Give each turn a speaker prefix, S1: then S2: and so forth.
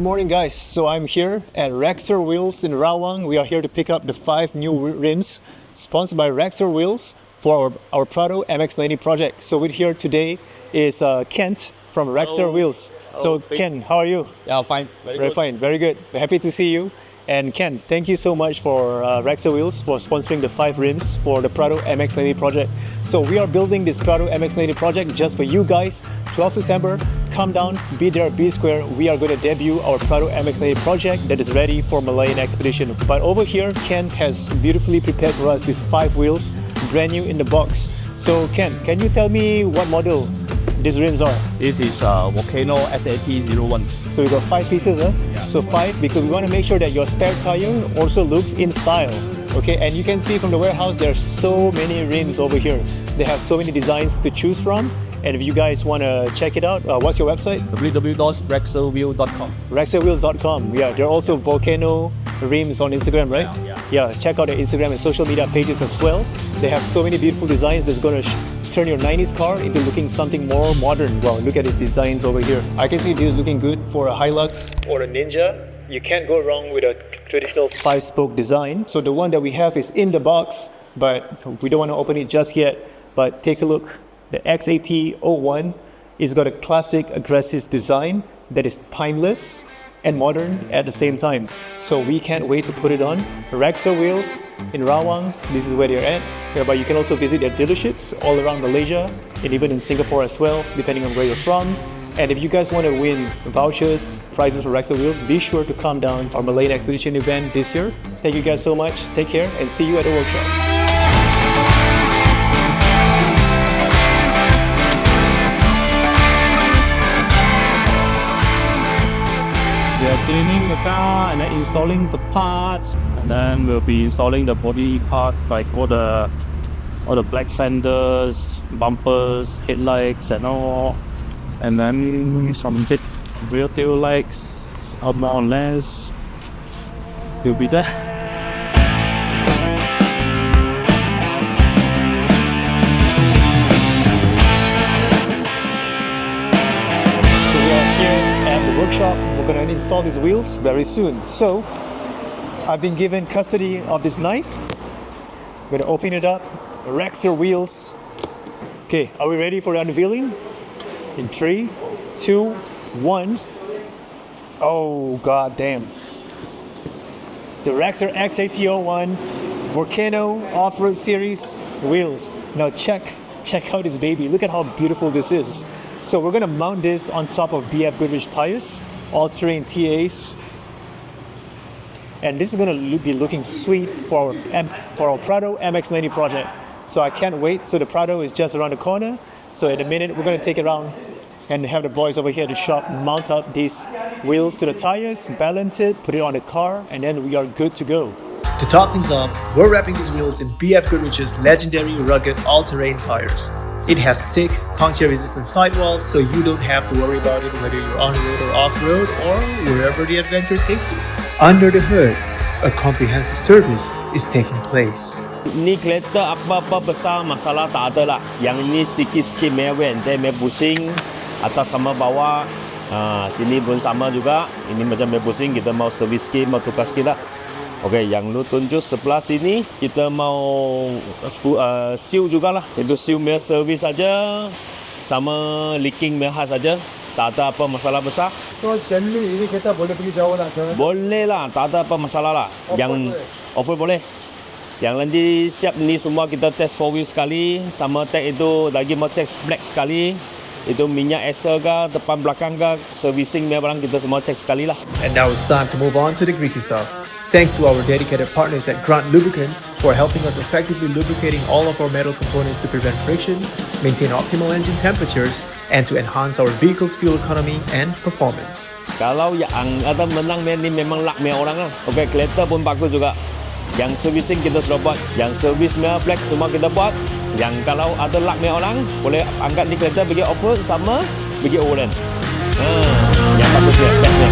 S1: Good morning, guys. So I'm here at Raxer Wheels in Rawang. We are here to pick up the 5 new rims sponsored by Raxer Wheels for our Prado MX90 project. So with here today is Kent from Raxer Wheels. So Ken, how are you?
S2: Yeah, fine. Very good.
S1: Fine, very good. Happy to see you. And Ken, thank you so much for Raxer Wheels for sponsoring the 5 rims for the Prado MX90 project. So we are building this Prado MX90 project just for you guys. 12 September, come down, be there, be square. We are going to debut our Prado MX90 project that is ready for Malayan expedition. But over here, Ken has beautifully prepared for us these 5 wheels, brand new in the box. So Ken, can you tell me what model these rims are?
S2: This is Volcano SAT01.
S1: So we got 5 pieces, huh?
S2: Yeah.
S1: So 5 because we want to make sure that your spare tire also looks in style. Okay, and you can see from the warehouse there are so many rims over here. They have so many designs to choose from. And if you guys want to check it out, what's your website?
S2: www.raxerwheel.com.
S1: Raxerwheels.com. Yeah, there are also Volcano rims on Instagram, right?
S2: Yeah.
S1: Check out their Instagram and social media pages as well. They have so many beautiful designs that's going to turn your 90s car into looking something more modern. Wow, look at these designs over here. I can see this looking good for a Hilux or a Ninja. You can't go wrong with a traditional 5-spoke design. So the one that we have is in the box, but we don't want to open it just yet. But take a look. The X80-01 is got a classic aggressive design that is timeless and modern at the same time. So we can't wait to put it on. Raxer Wheels in Rawang, this is where they're at. Yeah, but you can also visit their dealerships all around Malaysia and even in Singapore as well, depending on where you're from. And if you guys want to win vouchers, prizes for Raxer Wheels, be sure to come down our Malayan Expedition event this year. Thank you guys so much. Take care and see you at the workshop.
S2: We are cleaning the car and then installing the parts, and then we'll be installing the body parts like all the black fenders, bumpers, headlights and all, and then some rear tail lights, more or less. We'll be there.
S1: Workshop. We're going to install these wheels very soon. So I've been given custody of this knife. I'm going to open it up. Raxer Wheels. Okay, are we ready for the unveiling? In 3, 2, 1. Oh god damn. The Raxer X80-01 Volcano Off-Road Series wheels. Now check out this baby. Look at how beautiful this is. So we're going to mount this on top of BFGoodrich Tires, all-terrain TAs. And this is going to be looking sweet for our Prado MX90 project. So I can't wait. So the Prado is just around the corner. So in a minute, we're going to take it around and have the boys over here at the shop mount up these wheels to the tires, balance it, put it on the car, and then we are good to go.
S3: To top things off, we're wrapping these wheels in BFGoodrich's legendary rugged all-terrain tires. It has thick, puncture-resistant sidewalls, so you don't have to worry about it whether you're on-road or off-road or wherever the adventure takes you. Under the hood, a comprehensive service is taking place.
S4: Ni kereta apa-apa besar masalah tak ada lah. Yang ini sikit-sikit wear and tear, pusing atas sama bawah. Sini pun sama juga. Ini macam pusing, kita mau servis sikit, mau tukar sikit lah. Okey, yang lu tunjuk sebelah sini kita mau seal jugalah. Itu seal punya servis saja, sama leaking punya khas saja. Tak ada apa masalah besar.
S5: So generally ini kita boleh pergi jauh lah ke?
S4: Boleh lah, tak ada apa masalah lah. Yang off-road boleh. Yang nanti siap ni semua kita test 4 wheel sekali, sama tag itu lagi mau check black sekali. Itu minyak axle ke, depan belakang ke, servicing punya barang kita semua check sekali lah.
S3: And now it's time to move on to the greasy stuff. Thanks to our dedicated partners at Grantt Lubricants for helping us effectively lubricating all of our metal components to prevent friction, maintain optimal engine temperatures, and to enhance our vehicle's fuel economy and performance.
S4: Kalau yang ada menang ni memang luck punya orang lah. Okey, kereta pun bagus juga. Yang servicing kita sudah buat, yang service punya black semua kita buat. Yang kalau ada luck punya orang, boleh angkat ni kereta pergi off-road sama pergi overland. Yang bagusnya, bestnya.